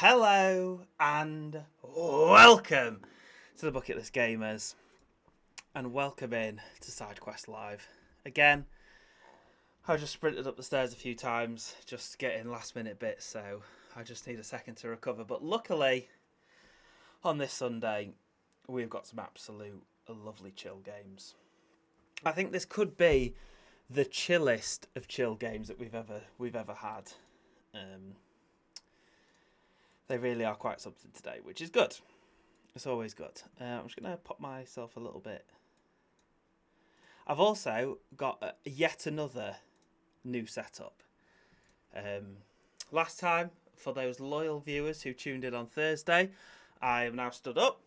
Hello and welcome to the Bucket List Gamers, and welcome in to SideQuest Live. Again, I just sprinted up the stairs a few times just getting last minute bits, so I just need a second to recover. But luckily, on this Sunday, we've got some absolute lovely chill games. I think this could be the chillest of chill games that we've ever had. They really are quite something today, which is good. It's always good. I'm just going to pop myself a little bit. I've also got yet another new setup. Last time, for those loyal viewers who tuned in on Thursday, I am now stood up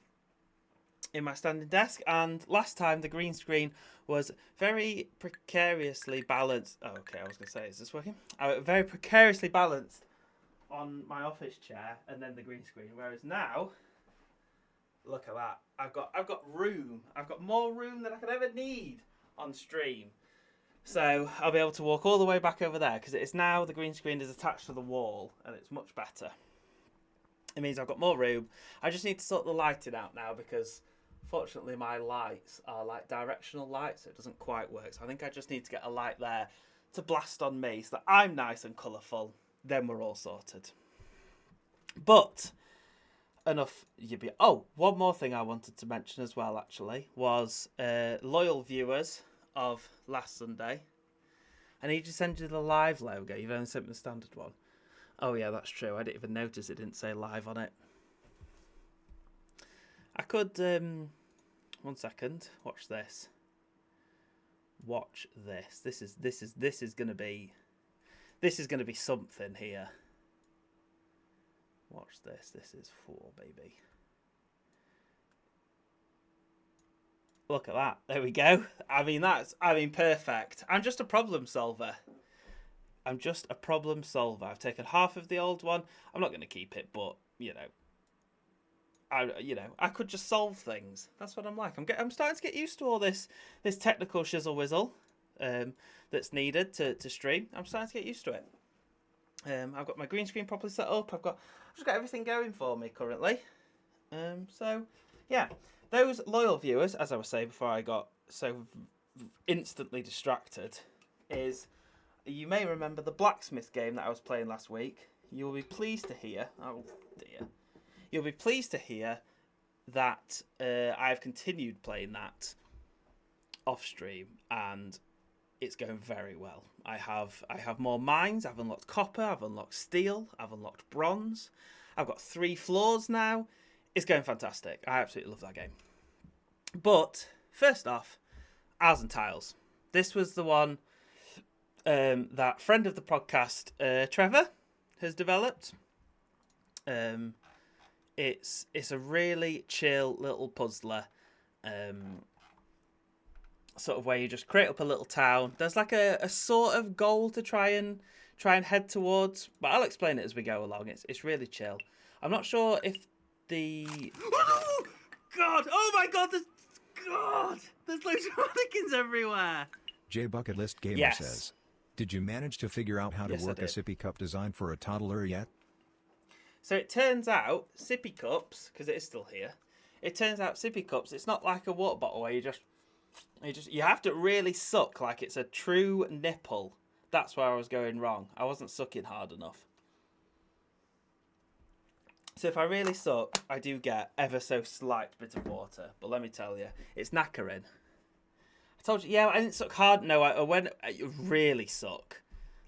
in my standing desk, and last time the green screen was very precariously balanced. Oh, okay, I was going to say, is this working? Very precariously balanced on my office chair, and then the green screen. Whereas now, look at that. I've got room. I've got more room than I could ever need on stream. So I'll be able to walk all the way back over there because it is now the green screen is attached to the wall, and it's much better. It means I've got more room. I just need to sort the lighting out now because fortunately my lights are like directional lights, so it doesn't quite work. So I think I just need to get a light there to blast on me so that I'm nice and colourful. Then we're all sorted. But enough yibbie. Oh, one more thing I wanted to mention as well, actually, was loyal viewers of last Sunday. I need to send you the live logo. You've only sent me the standard one. Oh yeah, that's true. I didn't even notice it didn't say live on it. I could 1 second. Watch this. Watch this. This is gonna be. This is going to be something here. Watch this. This is for baby. Look at that. There we go. I mean, perfect. I'm just a problem solver. I've taken half of the old one. I'm not going to keep it, but I could just solve things. That's what I'm like. I'm starting to get used to all this technical shizzle whizzle. That's needed to stream. I'm starting to get used to it. I've got my green screen properly set up. I've just got everything going for me currently. So yeah, those loyal viewers, as I was saying before I got so instantly distracted, is you may remember the blacksmith game that I was playing last week. You'll be pleased to hear. Oh dear. You'll be pleased to hear that I've continued playing that off stream, and it's going very well. I have more mines. I've unlocked copper. I've unlocked steel. I've unlocked bronze. I've got 3 floors now. It's going fantastic. I absolutely love that game. But first off, Isles and Tiles. This was the one that friend of the podcast, Trevor, has developed. It's a really chill little puzzler. Sort of where you just create up a little town. There's like a sort of goal to try and head towards, but I'll explain it as we go along. It's really chill. I'm not sure if the oh God! Oh my God! There's loads of mannequins everywhere. TWitchTheBucketListGamers says, "Did you manage to figure out how to work a sippy cup design for a toddler yet?" So it turns out sippy cups, because it is still here. It turns out sippy cups. It's not like a water bottle where you have to really suck like it's a true nipple. That's where I was going wrong. I wasn't sucking hard enough. So if I really suck, I do get ever so slight bit of water. But let me tell you, it's knackering. I told you, yeah, I didn't suck hard. No, I really suck.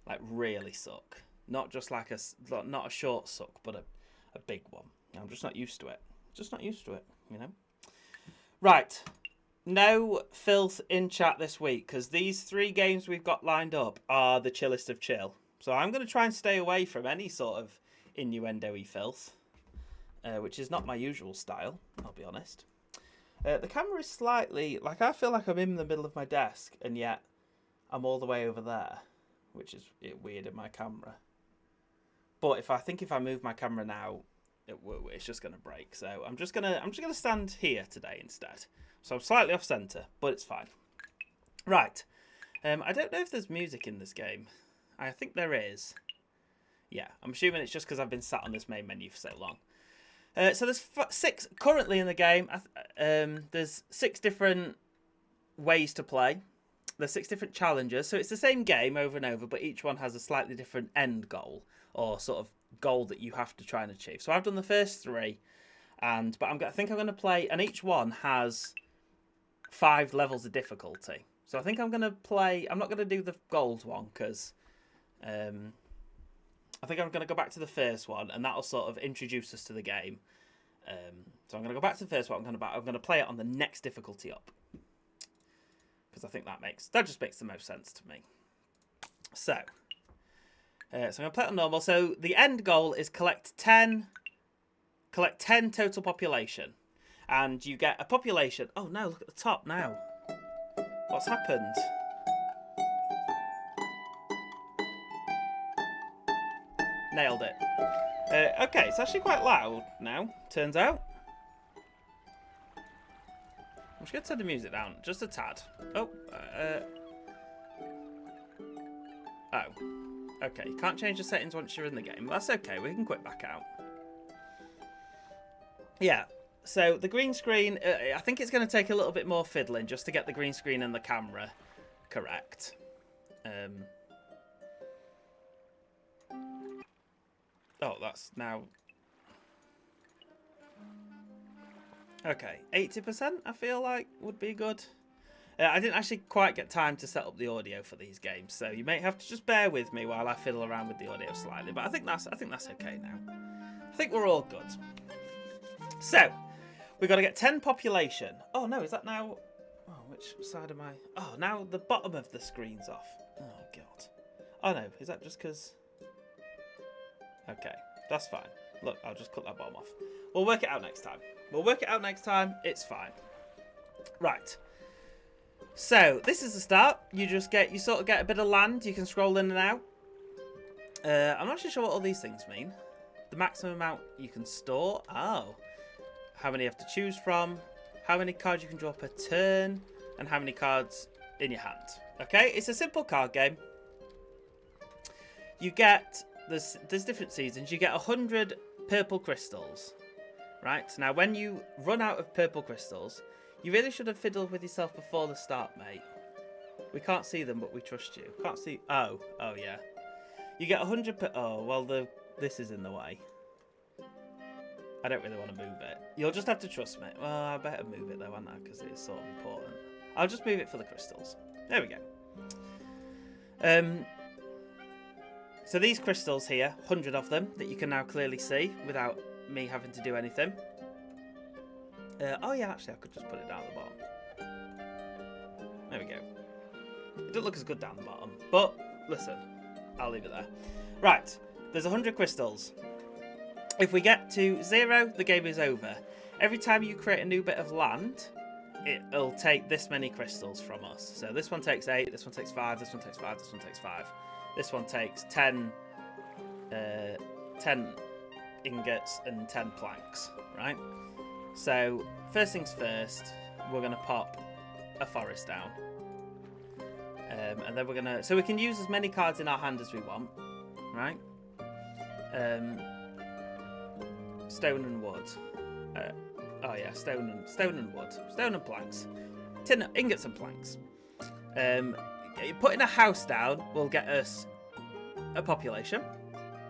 Like really suck. Not just like not a short suck, but a big one. I'm just not used to it. Right. No filth in chat this week, because these 3 games we've got lined up are the chillest of chill. So I'm going to try and stay away from any sort of innuendo-y filth, which is not my usual style, I'll be honest. The camera is slightly, like I feel like I'm in the middle of my desk, and yet I'm all the way over there, which is weird in my camera. But if I move my camera now, it's just going to break. So I'm just gonna stand here today instead. So I'm slightly off centre, but it's fine. Right. I don't know if there's music in this game. I think there is. Yeah, I'm assuming it's just because I've been sat on this main menu for so long. So there's 6 currently in the game. There's 6 different ways to play. There's 6 different challenges. So it's the same game over and over, but each one has a slightly different end goal or sort of goal that you have to try and achieve. So I've done the first 3, but I think I'm going to play, and each one has 5 levels of difficulty. So I think I'm going to play. I'm not going to do the gold one because I think I'm going to go back to the first one, and that'll sort of introduce us to the game. So I'm going to go back to the first one. I'm going to play it on the next difficulty up, because I think that just makes the most sense to me. So I'm going to play it on normal. So the end goal is collect 10 total population, and you get a population. Oh no! Look at the top now. What's happened? Nailed it. Okay, it's actually quite loud now, turns out. I'm just going to turn the music down just a tad. Oh. Okay, you can't change the settings once you're in the game. That's okay, we can quit back out. Yeah, so the green screen, I think it's going to take a little bit more fiddling just to get the green screen and the camera correct. Oh, that's now... Okay, 80% I feel like would be good. I didn't actually quite get time to set up the audio for these games, so you may have to just bear with me while I fiddle around with the audio slightly. But I think that's okay now. I think we're all good. So, we've got to get 10 population. Oh no, is that now... Oh, which side am I... Oh, now the bottom of the screen's off. Oh god. Oh no, is that just because... Okay, that's fine. Look, I'll just cut that bottom off. We'll work it out next time. It's fine. Right. So, this is the start. You sort of get a bit of land. You can scroll in and out. I'm not actually sure what all these things mean. The maximum amount you can store. Oh. How many you have to choose from. How many cards you can draw per turn. And how many cards in your hand. Okay, it's a simple card game. You get... There's different seasons. You get 100 purple crystals, right? Now, when you run out of purple crystals, you really should have fiddled with yourself before the start, mate. We can't see them, but we trust you. Can't see... Oh yeah. You get 100 per... Oh, well, this is in the way. I don't really want to move it. You'll just have to trust me. Well, I better move it, though, aren't I? Because it's sort of important. I'll just move it for the crystals. There we go. So these crystals here, 100 of them, that you can now clearly see without me having to do anything. Oh yeah, actually I could just put it down at the bottom. There we go. It doesn't look as good down the bottom, but listen, I'll leave it there. Right, there's 100 crystals. If we get to 0, the game is over. Every time you create a new bit of land, it'll take this many crystals from us. So this one takes 8, this one takes 5, this one takes 5, this one takes 5. This one takes 10 ingots and 10 planks, right? So, first things first, we're going to pop a forest down. And then we're going to... So we can use as many cards in our hand as we want, right? Stone and wood. Oh yeah, stone and wood. Stone and planks. Ingots and planks. Putting a house down will get us a population.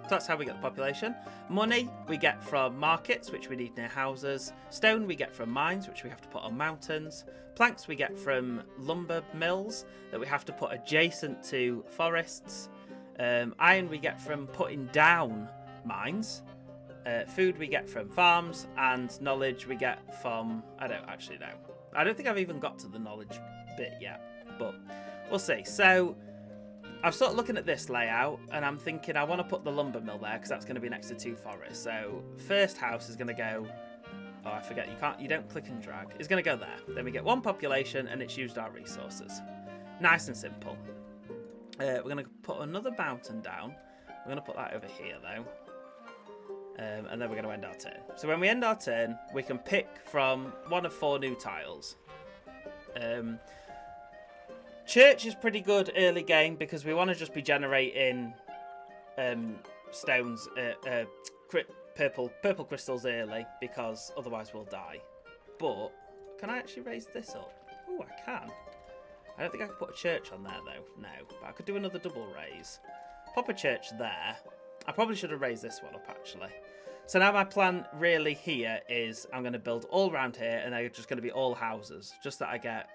So that's how we get the population. Money we get from markets, which we need near houses. Stone we get from mines, which we have to put on mountains. Planks we get from lumber mills that we have to put adjacent to forests. Iron we get from putting down mines. Food we get from farms. And knowledge we get from... I don't actually know. I don't think I've even got to the knowledge bit yet. But we'll see. So... I'm sort of looking at this layout, and I'm thinking I want to put the lumber mill there because that's going to be next to 2 forests. So first house is going to go. Oh, I forget. You don't click and drag. It's going to go there. Then we get 1 population, and it's used our resources. Nice and simple. We're going to put another mountain down. We're going to put that over here though, and then we're going to end our turn. So when we end our turn, we can pick from one of 4 new tiles. Church is pretty good early game because we want to just be generating stones, purple crystals early, because otherwise we'll die. But can I actually raise this up? Oh, I can. I don't think I can put a church on there though. No, but I could do another double raise. Pop a church there. I probably should have raised this one up actually. So now my plan really here is I'm going to build all around here, and they're just going to be all houses, just that I get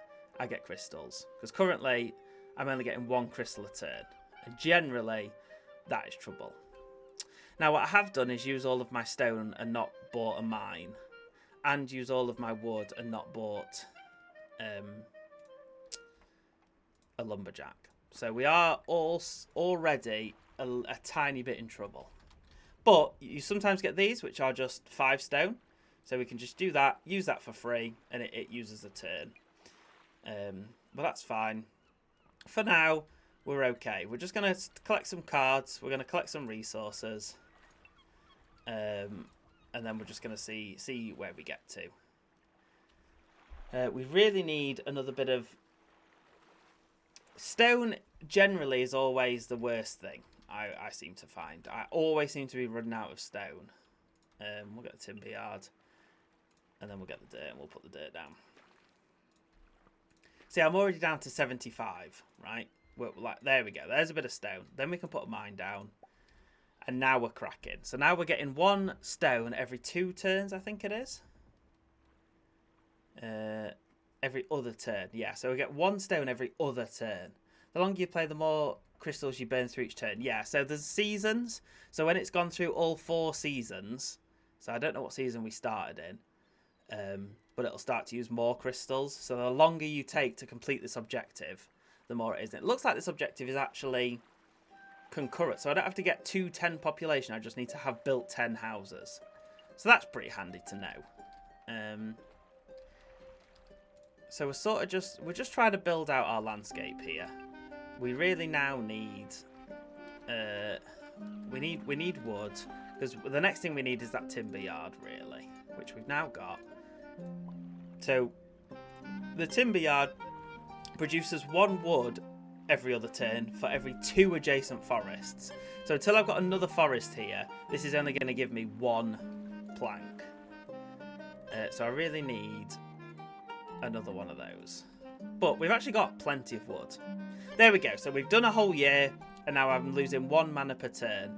crystals. Because currently I'm only getting 1 crystal a turn, and generally that is trouble. Now what I have done is use all of my stone and not bought a mine, and use all of my wood and not bought a lumberjack. So we are already a tiny bit in trouble. But you sometimes get these, which are just 5 stone. So we can just do that, use that for free, and it uses a turn. But that's fine. For now, we're okay. We're just going to collect some cards. We're going to collect some resources. And then we're just going to see where we get to. We really need another bit of... Stone generally is always the worst thing, I seem to find. I always seem to be running out of stone. We'll get the timber yard. And then we'll get the dirt and we'll put the dirt down. See, I'm already down to 75, right? There we go. There's a bit of stone. Then we can put a mine down. And now we're cracking. So now we're getting 1 stone every 2 turns, I think it is. Every other turn. Yeah, so we get 1 stone every other turn. The longer you play, the more crystals you burn through each turn. Yeah, so there's seasons. So when it's gone through all 4 seasons, so I don't know what season we started in, but it'll start to use more crystals. So the longer you take to complete this objective, the more it is. And it looks like this objective is actually concurrent. So I don't have to get to 10 population. I just need to have built 10 houses. So that's pretty handy to know. So we're just trying to build out our landscape here. We really now need we need wood, because the next thing we need is that timber yard really, which we've now got. So the timber yard produces 1 wood every other turn for every 2 adjacent forests. So until I've got another forest here, this is only going to give me 1 plank. So I really need another one of those. But we've actually got plenty of wood. There we go. So we've done a whole year, and now I'm losing 1 mana per turn,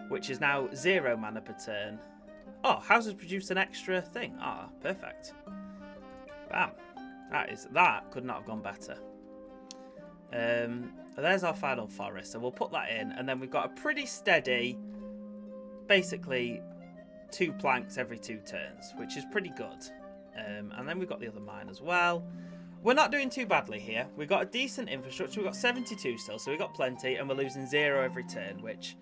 which is now 0 mana per turn. Oh, houses produce an extra thing. Ah, perfect. Bam. That could not have gone better. There's our final forest, so we'll put that in, and then we've got a pretty steady, basically 2 planks every 2 turns, which is pretty good. And then we've got the other mine as well. We're not doing too badly here. We've got a decent infrastructure. We've got 72 still, so we've got plenty, and we're losing 0 every turn, which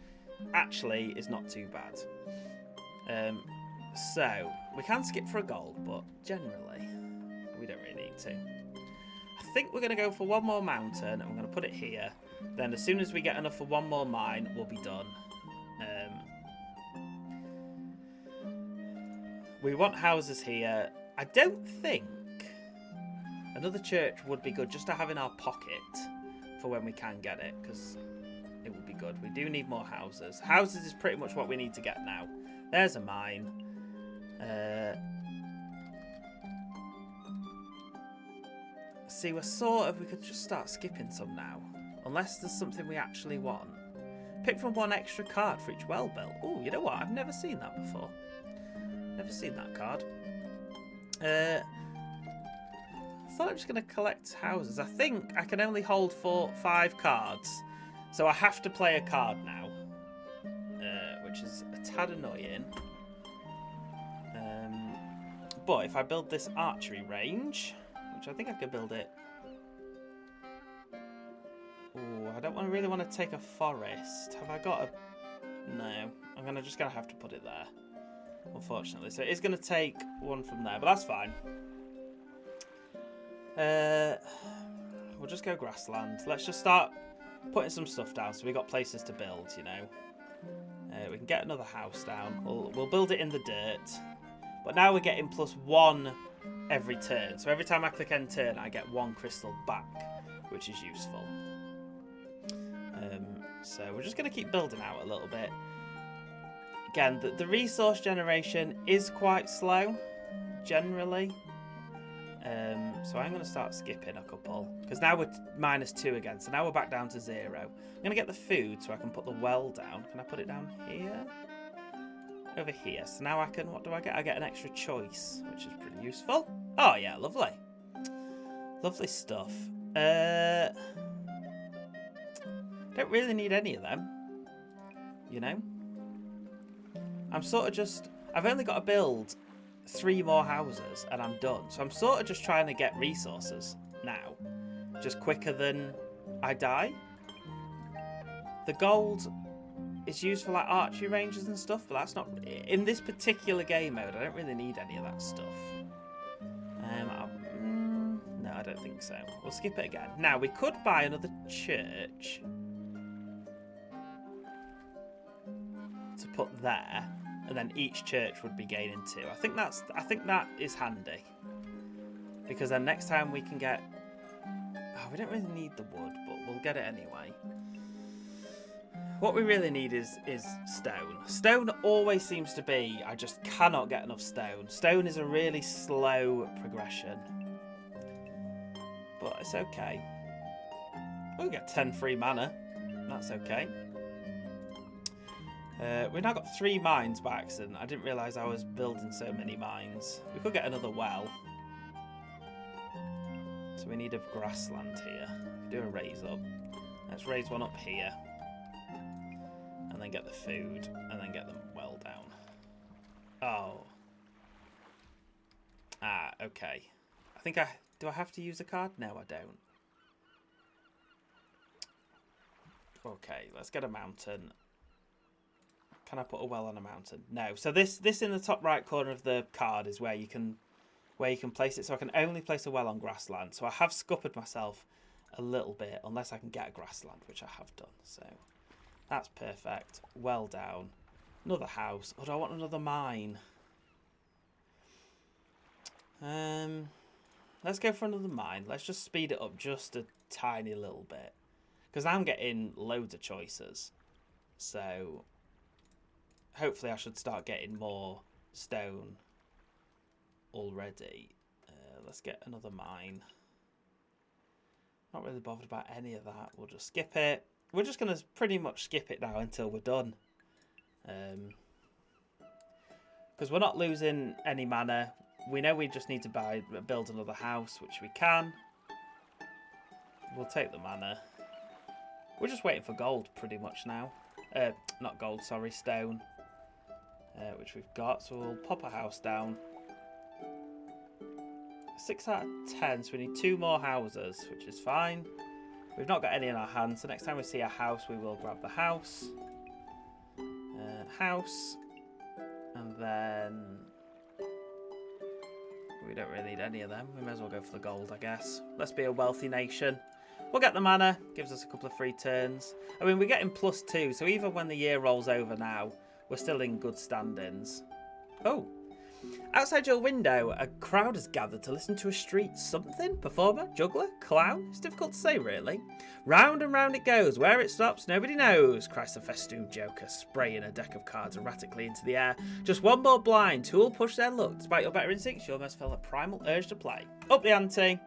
actually is not too bad. So we can skip for a gold, but generally we don't really need to. I think we're going to go for 1 more mountain, and we're going to put it here. Then as soon as we get enough for 1 more mine, we'll be done. We want houses here. I don't think another church would be good just to have in our pocket for when we can get it, because it would be good. We do need more houses. Houses is pretty much what we need to get now. There's a mine. See, we could just start skipping some now, unless there's something we actually want. Pick from 1 extra card for each well built. Oh, you know what? I've never seen that before. Never seen that card. I thought I was going to collect houses. I think I can only hold 5 cards, so I have to play a card now, which is a tad annoying. But if I build this archery range, which I think I could build it. Oh, I don't really want to take a forest. Have I got a? No, I'm just gonna have to put it there, unfortunately. So it is gonna take 1 from there, but that's fine. We'll just go grassland. Let's just start putting some stuff down so we got places to build, you know. We can get another house down. We'll build it in the dirt. But now we're getting +1 every turn. So every time I click end turn, I get 1 crystal back, which is useful. So we're just going to keep building out a little bit. again, the resource generation is quite slow, generally. So I'm going to start skipping a couple. Because now we're -2 again. So now we're back down to 0. I'm going to get the food so I can put the well down. Can I put it down here? Over here. So now I can... What do I get? I get an extra choice, which is pretty useful. Oh, yeah. Lovely. Lovely stuff. Don't really need any of them. You know? I'm sort of just... I've only got to build 3 more houses and I'm done. So I'm sort of just trying to get resources now. Just quicker than I die. The gold is used for like archery ranges and stuff, but that's not... In this particular game mode, I don't really need any of that stuff. No, I don't think so. We'll skip it again. Now, we could buy another church to put there. And then each church would be gaining 2. I think that is handy. Because then next time we can get... Oh, we don't really need the wood, but we'll get it anyway. What we really need is stone. Stone always seems to be... I just cannot get enough stone. Stone is a really slow progression. But it's okay. We'll get 10 free mana. That's okay. We've now got 3 mines by accident. I didn't realise I was building so many mines. We could get another well. So we need a grassland here. Do a raise up. Let's raise one up here. And then get the food. And then get the well down. Oh. Ah, okay. I think I... Do I have to use a card? No, I don't. Okay, let's get a mountain. Can I put a well on a mountain? No. So this in the top right corner of the card is where you can place it. So I can only place a well on grassland. So I have scuppered myself a little bit, unless I can get a grassland, which I have done. So that's perfect. Well down. Another house. Oh, do I want another mine? Let's go for another mine. Let's just speed it up just a tiny little bit, because I'm getting loads of choices. So hopefully I should start getting more stone already. Let's get another mine. Not really bothered about any of that. We'll just skip it. We're just going to pretty much skip it now until we're done. Because we're not losing any mana. We know we just need to build another house, which we can. We'll take the mana. We're just waiting for gold pretty much now. Not gold, sorry, stone. Which we've got, so we'll pop a house down. 6 out of 10, so we need 2 more houses, which is fine. We've not got any in our hands, so next time we see a house, we will grab the house. House. And then... We don't really need any of them. We may as well go for the gold, I guess. Let's be a wealthy nation. We'll get the mana. Gives us a couple of free turns. I mean, we're getting +2, so even when the year rolls over now, we're still in good standings. Oh. Outside your window, a crowd has gathered to listen to a street something, performer, juggler, clown. It's difficult to say, really. Round and round it goes. Where it stops, nobody knows, cries the festooned joker, spraying a deck of cards erratically into the air. Just one more blind. Who'll push their luck? Despite your better instincts, you almost felt a primal urge to play. Up the ante.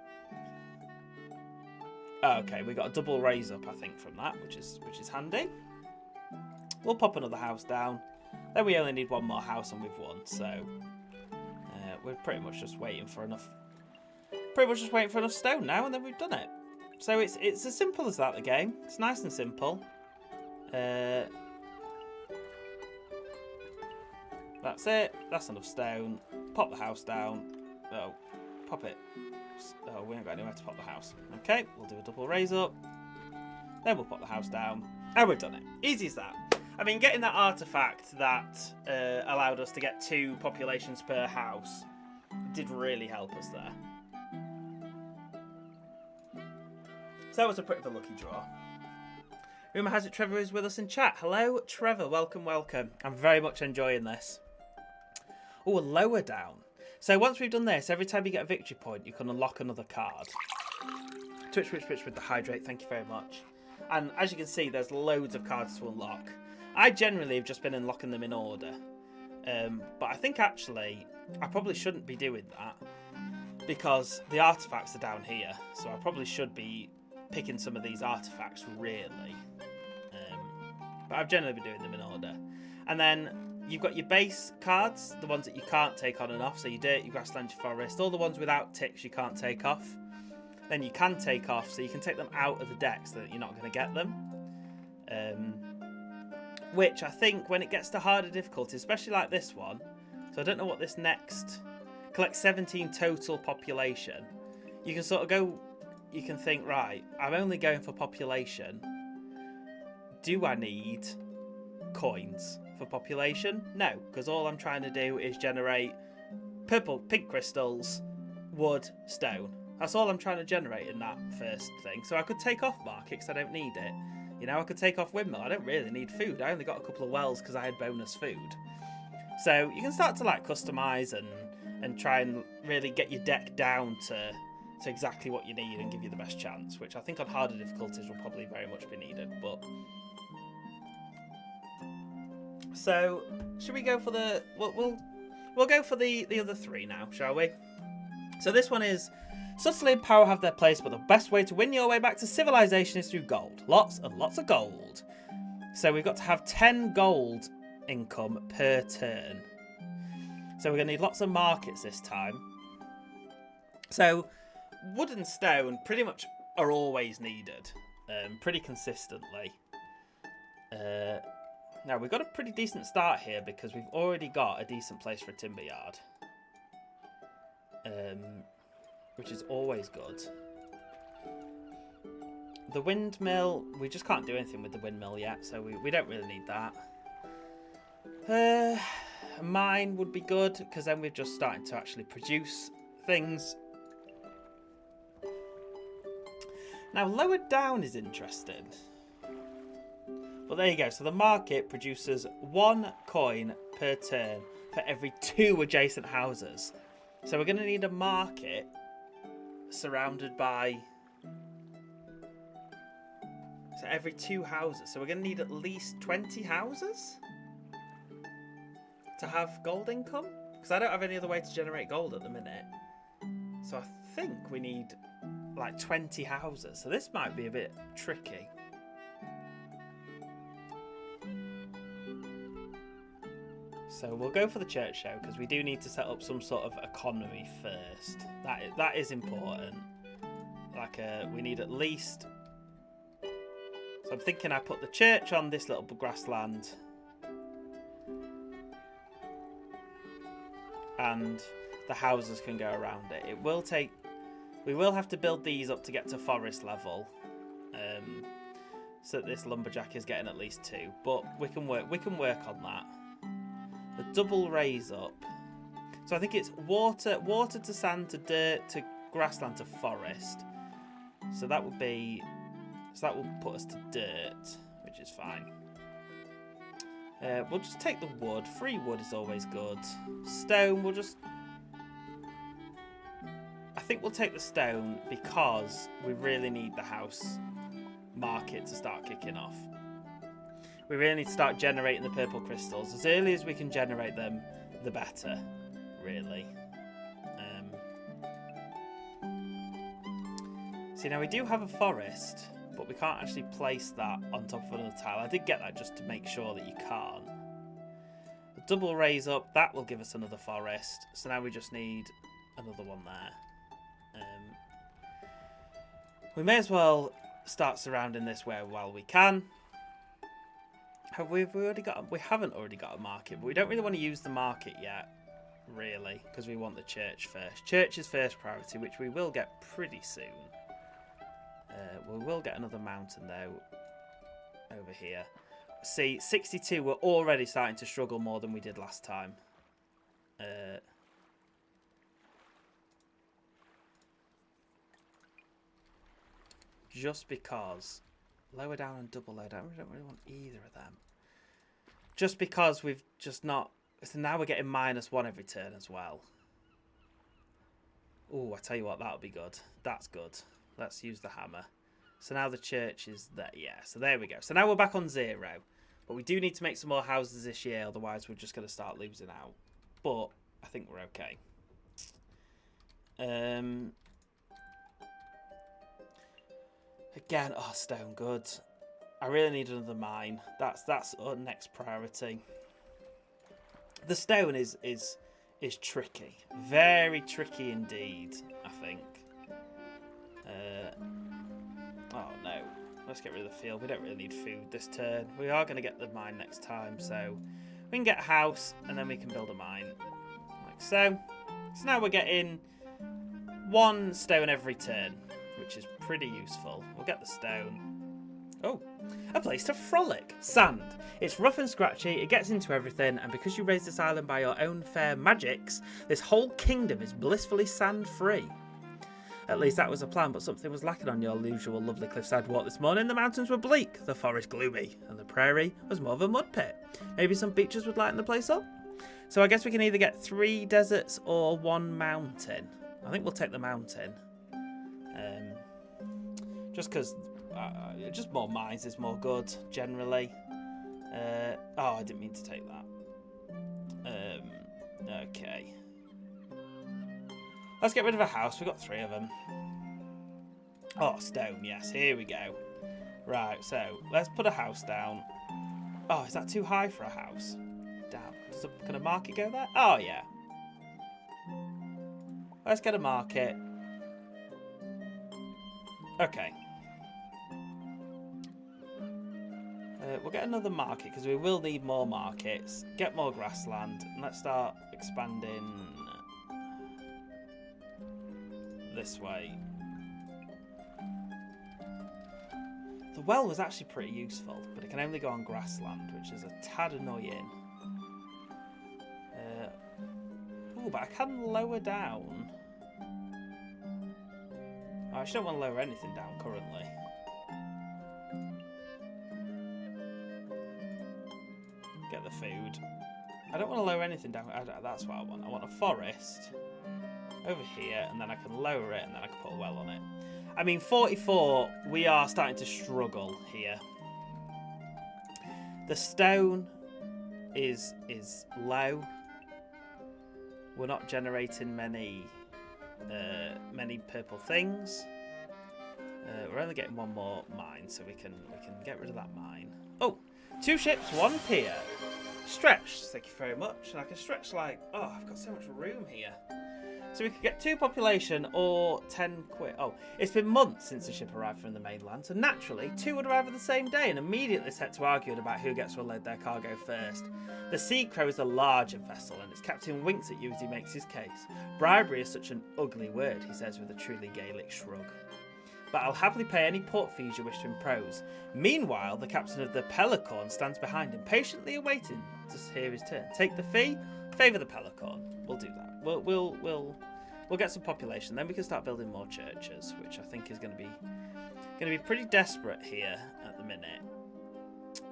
Oh, okay, we got a double raise up, I think, from that, which is handy. We'll pop another house down. Then we only need 1 more house and we've won, so we're pretty much just waiting for enough stone now, and then we've done it. So it's as simple as that, the game. It's nice and simple. That's it. That's enough stone. Pop the house down. Oh, pop it. Oh, we ain't got anywhere to pop the house. Okay, we'll do a double raise up. Then we'll pop the house down. And we've done it. Easy as that. I mean, getting that artifact that allowed us to get 2 populations per house did really help us there. So that was a pretty lucky draw. Rumour has it Trevor is with us in chat. Hello, Trevor. Welcome, welcome. I'm very much enjoying this. Oh, lower down. So once we've done this, every time you get a victory point, you can unlock another card. Twitch with the hydrate. Thank you very much. And as you can see, there's loads of cards to unlock. I generally have just been unlocking them in order. But I think actually I probably shouldn't be doing that because the artifacts are down here. So I probably should be picking some of these artifacts really. But I've generally been doing them in order. And then you've got your base cards, the ones that you can't take on and off. So your dirt, your grassland, your forest, all the ones without ticks you can't take off. Then you can take off, so you can take them out of the deck so that you're not going to get them. Which I think when it gets to harder difficulty, especially like this one, so I don't know what this next, collect 17 total population. You can sort of go, you can think, right, I'm only going for population. Do I need coins for population? No, because all I'm trying to do is generate pink crystals, wood, stone. That's all I'm trying to generate in that first thing. So I could take off market because I don't need it. You know, I could take off windmill. I don't really need food. I only got a couple of wells because I had bonus food. So you can start to like customize and try and really get your deck down to exactly what you need and give you the best chance, which I think on harder difficulties will probably very much be needed. But so should we go for the we'll go for the other three now, shall we? So this one is subtlety and power have their place, but the best way to win your way back to civilization is through gold. Lots and lots of gold. So we've got to have 10 gold income per turn. So we're going to need lots of markets this time. So wood and stone pretty much are always needed, pretty consistently. Now we've got a pretty decent start here because we've already got a decent place for a timber yard. Which is always good. The windmill, we just can't do anything with the windmill yet, so we don't really need that. A mine would be good, because then we're just starting to actually produce things. Now, lower down is interesting. But there you go. So the market produces 1 coin per turn for every 2 adjacent houses. So we're going to need a market surrounded by, so every 2 houses. So we're going to need at least 20 houses to have gold income, because I don't have any other way to generate gold at the minute. So I think we need like 20 houses. So this might be a bit tricky. So we'll go for the church show because we do need to set up some sort of economy first. That is important. Like we need at least. So I'm thinking I put the church on this little grassland, and the houses can go around it. It will take. We will have to build these up to get to forest level, so that this lumberjack is getting at least 2. But we can work on that. The double raise up. So I think it's water to sand to dirt to grassland to forest. So that would be. So that will put us to dirt, which is fine. We'll just take the wood. Free wood is always good. Stone, we'll just. I think we'll take the stone because we really need the house market to start kicking off. We really need to start generating the purple crystals. As early as we can generate them, the better, really. See, now we do have a forest, but we can't actually place that on top of another tile. I did get that just to make sure that you can't. The double raise up, that will give us another forest. So now we just need another one there. We may as well start surrounding this while we can. We haven't already got a market, but we don't really want to use the market yet, really, because we want the church first. Church is first priority, which we will get pretty soon. We will get another mountain, though, over here. See, 62, we're already starting to struggle more than we did last time. Just because lower down and double low down, we don't really want either of them. Just because we've just not. So now we're getting -1 every turn as well. Oh, I tell you what, that'll be good. That's good. Let's use the hammer. So now the church is there. Yeah, so there we go. So now we're back on 0. But we do need to make some more houses this year, otherwise we're just going to start losing out. But I think we're okay. Again, oh, stone, good. I really need another mine. That's our next priority. The stone is tricky. Very tricky indeed, I think. Oh no. Let's get rid of the field. We don't really need food this turn. We are going to get the mine next time, so we can get a house and then we can build a mine. Like so. So now we're getting 1 stone every turn, which is pretty useful. We'll get the stone. Oh, a place to frolic. Sand. It's rough and scratchy, it gets into everything, and because you raise this island by your own fair magics, this whole kingdom is blissfully sand-free. At least that was the plan, but something was lacking on your usual lovely cliffside walk this morning. The mountains were bleak, the forest gloomy, and the prairie was more of a mud pit. Maybe some beaches would lighten the place up? So I guess we can either get 3 deserts or 1 mountain. I think we'll take the mountain. Just because just more mines is more good, generally. Oh, I didn't mean to take that. Okay. Let's get rid of a house. We've got 3 of them. Oh, stone. Yes, here we go. Right, so let's put a house down. Oh, is that too high for a house? Damn. Can a market go there? Oh, yeah. Let's get a market. Okay. We'll get another market because we will need more markets. Get more grassland. And let's start expanding this way. The well was actually pretty useful, but it can only go on grassland, which is a tad annoying. Oh, but I can lower down. Oh, I actually don't want to lower anything down currently. Get the food. I don't want to lower anything down. That's what I want. I want a forest over here, and then I can lower it, and then I can put a well on it. I mean, 44, we are starting to struggle here. The stone is low. We're not generating many purple things. We're only getting 1 more mine, so we can get rid of that mine. Oh, 2 ships, 1 pier. Stretch, thank you very much. And I can stretch like, oh, I've got so much room here. So we could get 2 population or 10 quid. Oh, it's been months since the ship arrived from the mainland, so naturally 2 would arrive on the same day and immediately set to arguing about who gets to unload their cargo first. The Sea Crow is a larger vessel and its captain winks at you as he makes his case. Bribery is such an ugly word, he says with a truly Gaelic shrug. But I'll happily pay any port fees you wish to impose. Meanwhile, the captain of the Pelicorn stands behind him, patiently awaiting to hear his turn. Take the fee, favour the Pelicorn. We'll do that. We'll get some population, then we can start building more churches, which I think is going to be pretty desperate here at the minute.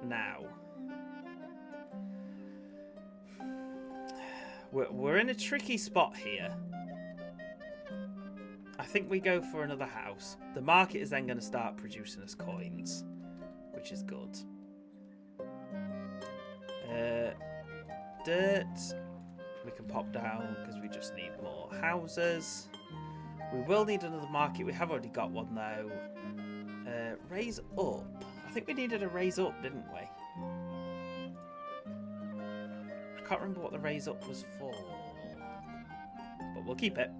Now, we're in a tricky spot here. I think we go for another house. The market is then going to start producing us coins, which is good. Dirt. We can pop down because we just need more houses. We will need another market. We have already got one though. Raise up. I think we needed a raise up, didn't we? I can't remember what the raise up was for. But we'll keep it.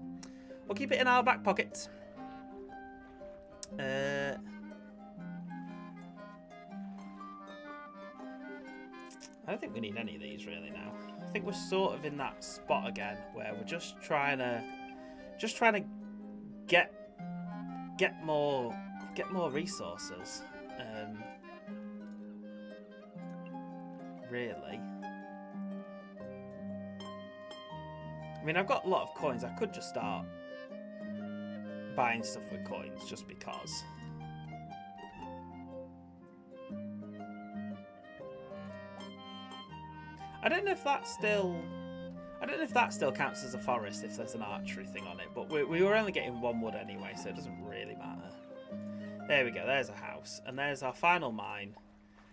We'll keep it in our back pocket. I don't think we need any of these really now. I think we're sort of in that spot again where we're just trying to get more resources. Really. I mean, I've got a lot of coins. I could just start buying stuff with coins just because. I don't know if that still counts as a forest if there's an archery thing on it, but we were only getting 1 wood anyway, so it doesn't really matter. There we go, there's a house, and there's our final mine.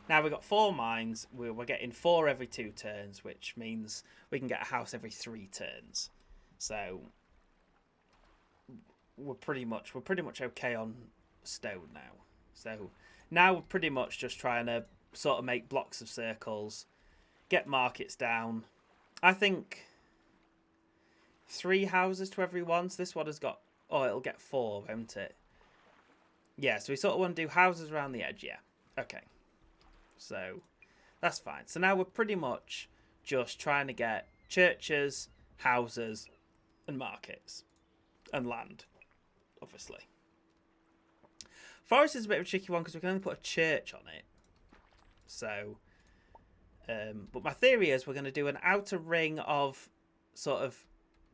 Now we've got 4 mines. We're getting 4 every 2 turns, which means we can get a house every 3 turns. So we're pretty much okay on stone now. So now we're pretty much just trying to sort of make blocks of circles, get markets down. I think 3 houses to every one. So this one has got, oh, it'll get 4, won't it? Yeah, so we sort of want to do houses around the edge, yeah. Okay. So that's fine. So now we're pretty much just trying to get churches, houses, and markets. And land, obviously. Forest is a bit of a tricky one because we can only put a church on it. So, but my theory is we're going to do an outer ring of sort of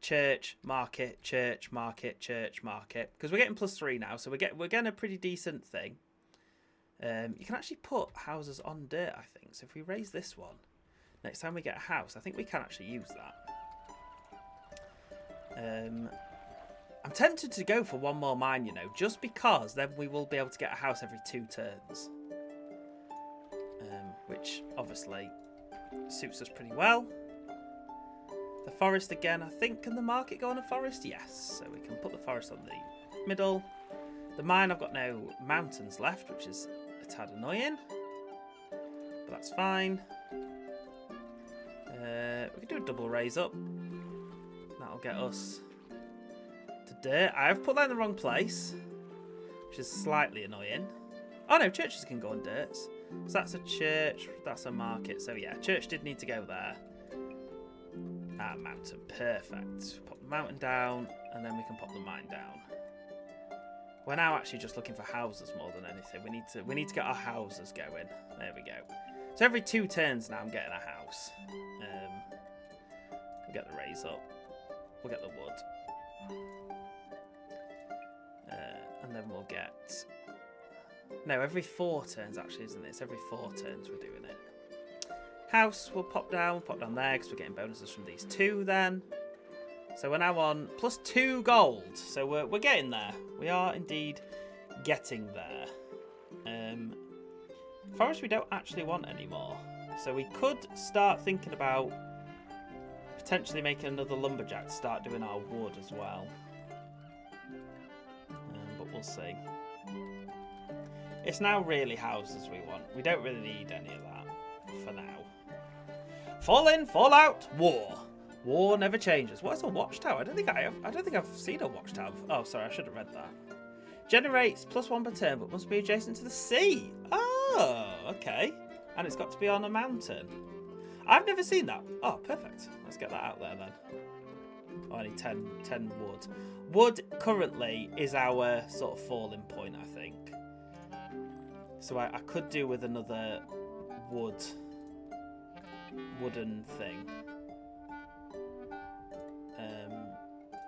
church, market, church, market, church, market. Because we're getting +3 now, so we're getting a pretty decent thing. You can actually put houses on dirt, I think. So if we raise this one, next time we get a house, I think we can actually use that. I'm tempted to go for 1 more mine, you know, just because then we will be able to get a house every 2 turns. Which obviously suits us pretty well. The forest again, I think. Can the market go on a forest? Yes. So we can put the forest on the middle. The mine, I've got no mountains left, which is a tad annoying. But that's fine. We can do a double raise up. That'll get us to dirt. I have put that in the wrong place, which is slightly annoying. Oh no, churches can go on dirt. So that's a church, that's a market. So yeah, church did need to go there. Ah, mountain, perfect. Pop the mountain down, and then we can pop the mine down. We're now actually just looking for houses more than anything. We need to get our houses going. There we go. So every 2 turns now I'm getting a house. We'll get the raise up. We'll get the wood. And then we'll get... No, every 4 turns actually, isn't it? It's every 4 turns we're doing it. House will pop down there because we're getting bonuses from these 2 then. So we're now on +2 gold. So we're getting there. We are indeed getting there. Forest we don't actually want anymore. So we could start thinking about potentially making another lumberjack to start doing our wood as well. But we'll see. It's now really houses we want. We don't really need any of that for now. Fall in, fall out, war. War never changes. What is a watchtower? I don't think I've seen a watchtower. Oh, sorry, I should have read that. Generates +1 per turn, but must be adjacent to the sea. Oh, okay. And it's got to be on a mountain. I've never seen that. Oh, perfect. Let's get that out there then. Oh, I need 10 wood. Wood currently is our sort of falling point, I think. So I could do with another wooden thing.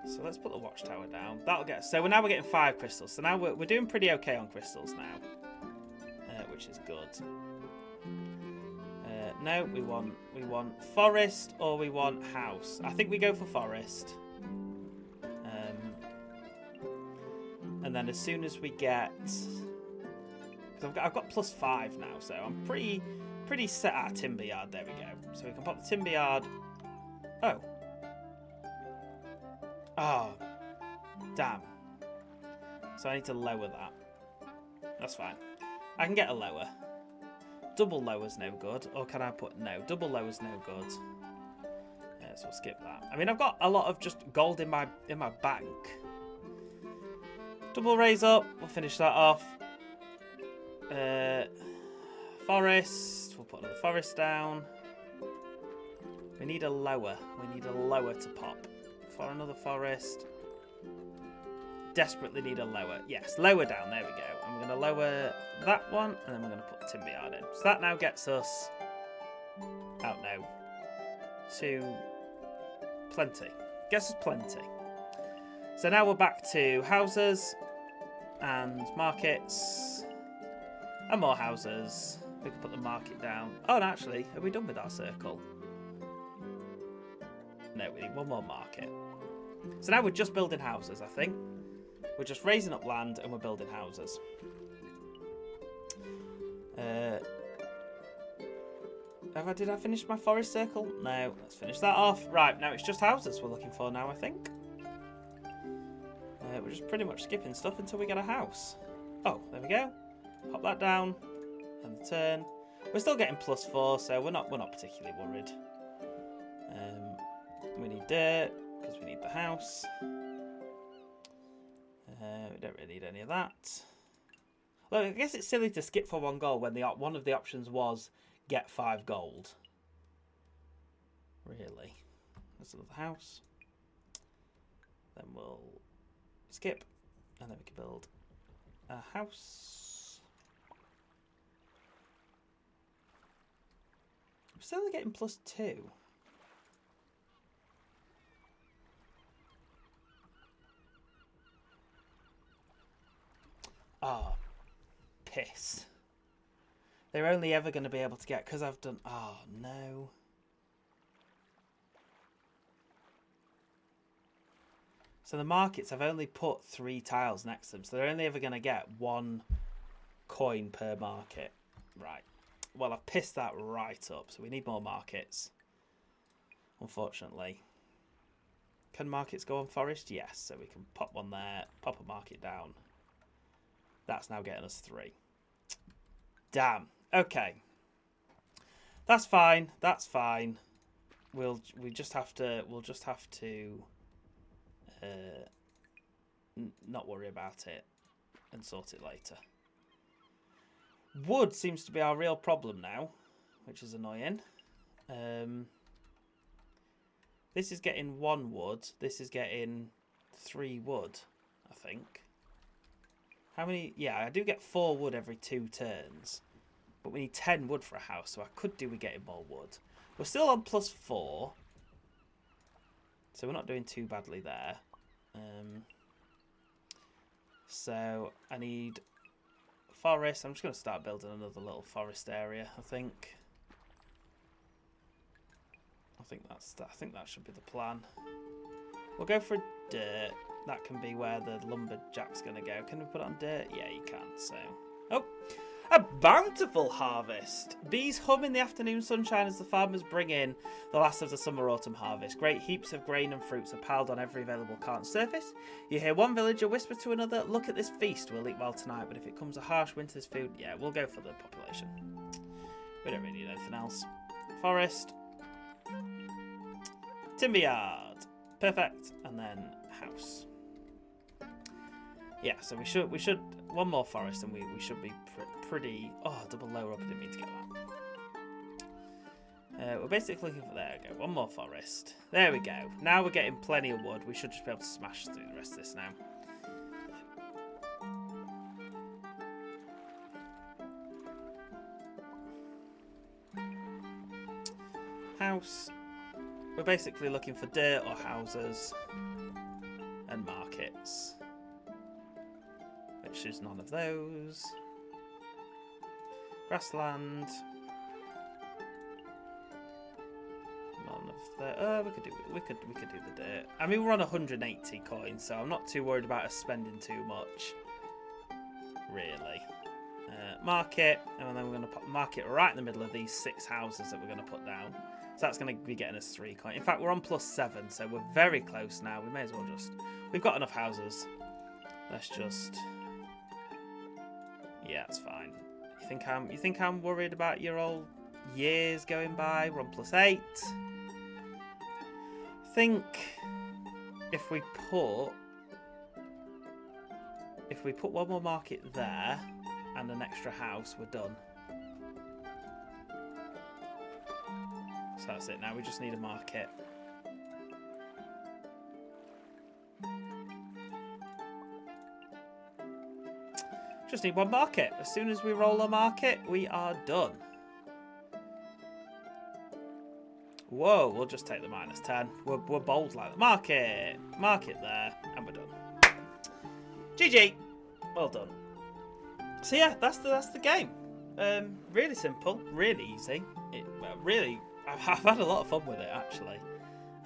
So let's put the watchtower down. That'll get us. So now we're getting 5 crystals. So now we're doing pretty okay on crystals now, which is good. No, we want forest or we want house. I think we go for forest. And then as soon as we get, because I've got +5 now, so I'm pretty set at a timber yard. There we go. So we can pop the timber yard. Oh. Oh, damn. So I need to lower that. That's fine. I can get a lower. Double lower's no good. Or can I put no? Double lower's no good. Yeah, so we'll skip that. I mean, I've got a lot of just gold in my bank. Double raise up. We'll finish that off. Forest. We'll put another forest down. We need a lower. We need a lower to pop. For another forest. Desperately need a lower. Yes, lower down. There we go. And we're going to lower that one. And then we're going to put the timber yard in. So that now gets us... out now. To... plenty. Gets us plenty. So now we're back to houses. And markets. And more houses. We can put the market down. Oh, and actually, are we done with our circle? No, we need 1 more market. So now we're just building houses, I think. We're just raising up land and we're building houses. Did I finish my forest circle? No, let's finish that off. Right, now it's just houses we're looking for now, I think. We're just pretty much skipping stuff until we get a house. Oh, there we go. Pop that down. And the turn. We're still getting +4, so we're not particularly worried. We need dirt, because we need the house. We don't really need any of that. Look, I guess it's silly to skip for 1 gold when one of the options was get 5 gold. Really. There's another house. Then we'll skip, and then we can build a house. I'm still only getting +2. Oh, piss. They're only ever going to be able to get, because I've done, oh no. So the markets, I've only put 3 tiles next to them, so they're only ever going to get 1 coin per market. Right. Well, I've pissed that right up, so we need more markets, unfortunately. Can markets go on forest? Yes, so we can pop one there, pop a market down. That's now getting us 3. Damn. Okay. That's fine. That's fine. We'll just have to not worry about it and sort it later. Wood seems to be our real problem now, which is annoying. This is getting 1 wood. This is getting 3 wood, I think. How many? Yeah, I do get 4 wood every 2 turns. But we need 10 wood for a house, so I could do with getting more wood. We're still on +4. So we're not doing too badly there. So I need forest. I'm just going to start building another little forest area, I think. I think that should be the plan. We'll go for dirt. That can be where the lumberjack's going to go. Can we put it on dirt? Yeah, you can. So, oh, a bountiful harvest. Bees hum in the afternoon sunshine as the farmers bring in the last of the summer-autumn harvest. Great heaps of grain and fruits are piled on every available cart and surface. You hear one villager whisper to another, "Look at this feast. We'll eat well tonight, but if it comes a harsh winter's food, yeah, we'll go for the population. We don't really need anything else." Forest. Timber yard. Perfect. And then house. Yeah, so we should 1 more forest and we should be pretty. Oh, double lower up. I didn't mean to get that. We're basically looking for, there we go, 1 more forest. There we go. Now we're getting plenty of wood. We should just be able to smash through the rest of this now. House. We're basically looking for dirt or houses and markets. Which is none of those. Grassland. None of that. We could do the dirt. I mean, we're on 180 coins, so I'm not too worried about us spending too much. Really. Market, and then we're going to put the market right in the middle of these 6 houses that we're going to put down. So that's going to be getting us 3 coins. In fact, we're on +7, so we're very close now. We may as well just. We've got enough houses. Let's just. Yeah, it's fine. You think I'm worried about your old years going by? We're on +8. I think if we put 1 more market there and an extra house, we're done. So that's it. Now we just need a market. Just need 1 market. As soon as we roll a market, we are done. Whoa, we'll just take the -10. We're bold like that. Market there, and we're done. GG. Well done. So yeah, that's the game. Really simple, really easy. Really, I've had a lot of fun with it actually,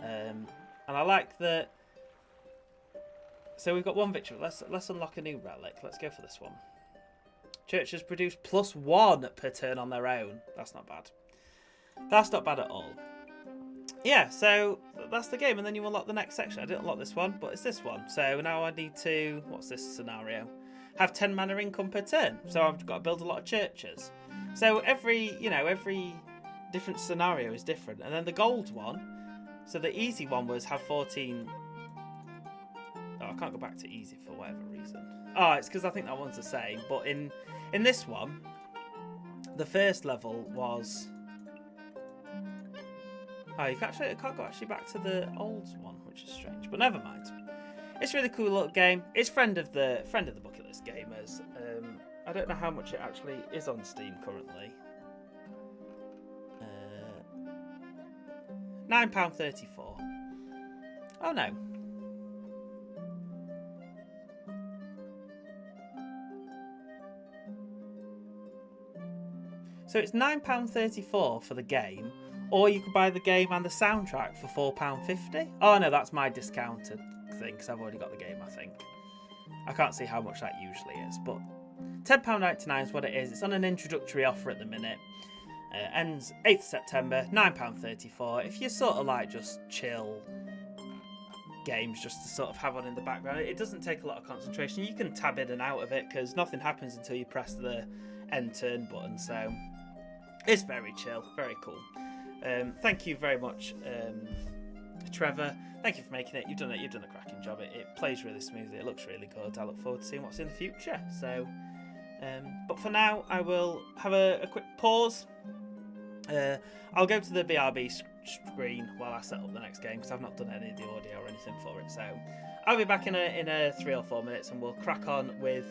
and I like that. So we've got 1 victory. Let's unlock a new relic. Let's go for this one. Churches produce +1 per turn on their own. That's not bad. That's not bad at all. Yeah, so that's the game, and then you unlock the next section. I didn't unlock this one, but it's this one. So now I need to, what's this scenario? Have 10 mana income per turn. So I've got to build a lot of churches. So every different scenario is different. And then the gold one, so the easy one was have 14... Oh, I can't go back to easy for whatever reason. Oh, it's because I think that one's the same. But in this one, the first level was... Oh, I can't go actually back to the old one, which is strange. But never mind. It's a really cool little game. It's friend of the Bucket List Gamers. I don't know how much it actually is on Steam currently. £9.34. Oh no. So it's £9.34 for the game. Or you could buy the game and the soundtrack for £4.50. Oh no, that's my discounted thing because I've already got the game, I think. I can't see how much that usually is, but £10.99 is what it is. It's on an introductory offer at the minute. Ends 8th September, £9.34. If you sort of like just chill games just to sort of have on in the background, it doesn't take a lot of concentration. You can tab in and out of it because nothing happens until you press the end turn button, so it's very chill, very cool. Thank you very much, Trevor. Thank you for making it. You've done a cracking job. It plays really smoothly. It looks really good. I look forward to seeing what's in the future. So, but for now, I will have a quick pause. I'll go to the BRB screen while I set up the next game because I've not done any of the audio or anything for it. So, I'll be back in a 3 or 4 minutes, and we'll crack on with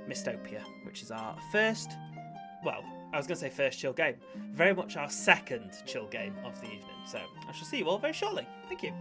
Mystopia, which is our first. Well, I was going to say first chill game. Very much our second chill game of the evening. So I shall see you all very shortly. Thank you.